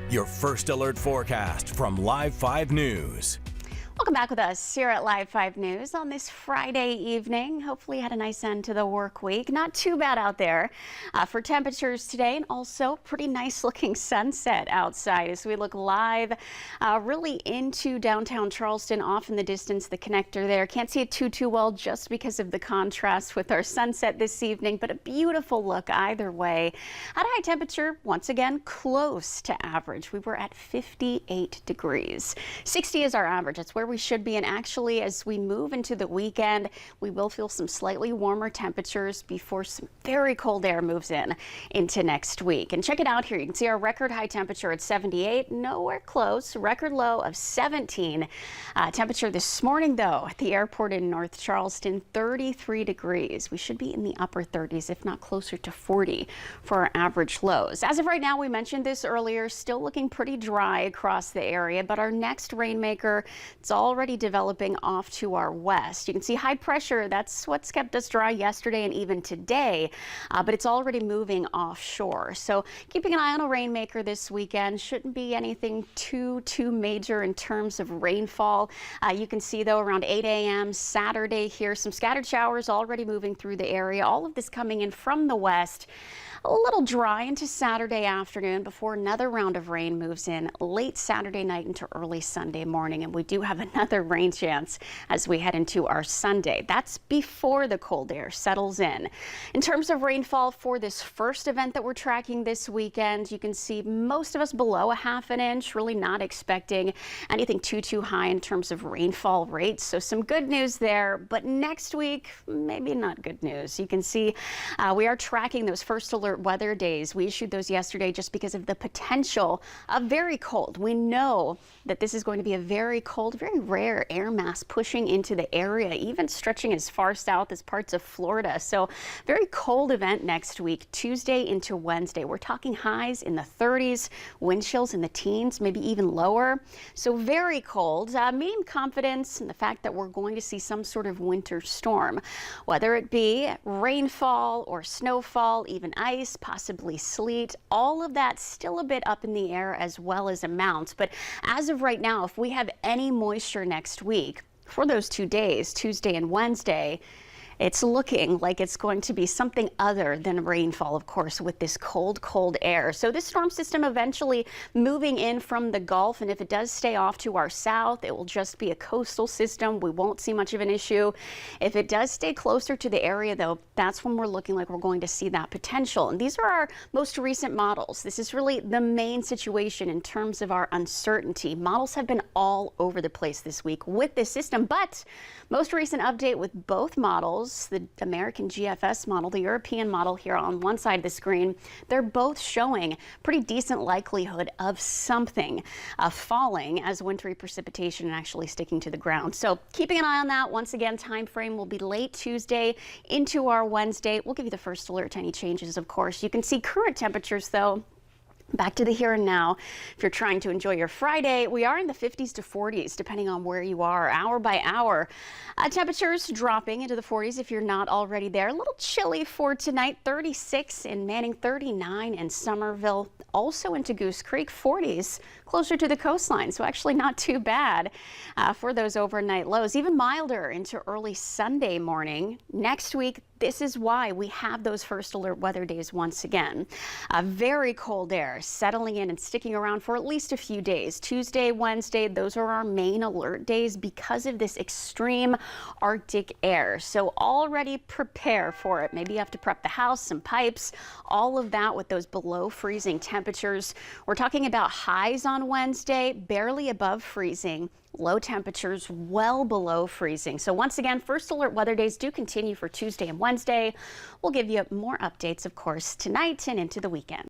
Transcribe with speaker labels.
Speaker 1: Your first alert forecast from Live 5 News.
Speaker 2: Welcome back with us here at Live 5 News on this Friday evening. Hopefully you had a nice end to the work week. Not too bad out there for temperatures today, and also pretty nice looking sunset outside as we look live really into downtown Charleston, off in the distance, the connector there. Can't see it too well just because of the contrast with our sunset this evening, but a beautiful look either way. At high temperature, once again, close to average. We were at 58 degrees. 60 is our average. That's where we should be, and actually as we move into the weekend, we will feel some slightly warmer temperatures before some very cold air moves into next week. And check it out here. You can see our record high temperature at 78, nowhere close. Record low of 17. Temperature this morning though at the airport in North Charleston, 33 degrees. We should be in the upper 30s, if not closer to 40 for our average lows. As of right now, we mentioned this earlier, still looking pretty dry across the area, but our next rainmaker, it's already developing off to our west. You can see high pressure. That's what's kept us dry yesterday and even today, but it's already moving offshore. So keeping an eye on a rainmaker this weekend. Shouldn't be anything too major in terms of rainfall. You can see though around 8 a.m. Saturday here, some scattered showers already moving through the area. All of this coming in from the west. A little dry into Saturday afternoon before another round of rain moves in late Saturday night into early Sunday morning. And we do have another rain chance as we head into our Sunday. That's before the cold air settles in. In terms of rainfall for this first event that we're tracking this weekend, you can see most of us below a ½ an inch, really not expecting anything too high in terms of rainfall rates. So some good news there, but next week, maybe not good news. You can see we are tracking those first alert weather days. We issued those yesterday just because of the potential of very cold. We know that this is going to be a very cold, very rare air mass pushing into the area, even stretching as far south as parts of Florida. So very cold event next week, Tuesday into Wednesday. We're talking highs in the 30s, wind chills in the teens, maybe even lower. So very cold. Medium confidence in the fact that we're going to see some sort of winter storm, whether it be rainfall or snowfall, even ice, possibly sleet. All of that still a bit up in the air, as well as amounts. But as of right now, if we have any moisture next week for those 2 days, Tuesday and Wednesday, it's looking like it's going to be something other than rainfall, of course, with this cold air. So this storm system eventually moving in from the Gulf, and if it does stay off to our south, it will just be a coastal system. We won't see much of an issue. If it does stay closer to the area, though, that's when we're looking like we're going to see that potential. And these are our most recent models. This is really the main situation in terms of our uncertainty. Models have been all over the place this week with this system, but most recent update with both models, the American GFS model, the European model here on one side of the screen, they're both showing pretty decent likelihood of something falling as wintry precipitation and actually sticking to the ground. So keeping an eye on that. Once again, time frame will be late Tuesday into our Wednesday. We'll give you the first alert to any changes, of course. You can see current temperatures, though. Back to the here and now. If you're trying to enjoy your Friday, we are in the 50s to 40s, depending on where you are, hour by hour. Temperatures dropping into the 40s if you're not already there. A little chilly for tonight, 36 in Manning, 39 in Somerville, also into Goose Creek, 40s closer to the coastline. So actually not too bad for those overnight lows. Even milder into early Sunday morning. Next week, this is why we have those first alert weather days once again. Very cold air settling in and sticking around for at least a few days. Tuesday, Wednesday, those are our main alert days because of this extreme Arctic air. So already prepare for it. Maybe you have to prep the house, some pipes, all of that with those below freezing temperatures. We're talking about highs on Wednesday, barely above freezing. Low temperatures well below freezing. So once again, first alert weather days do continue for Tuesday and Wednesday. We'll give you more updates, of course, tonight and into the weekend.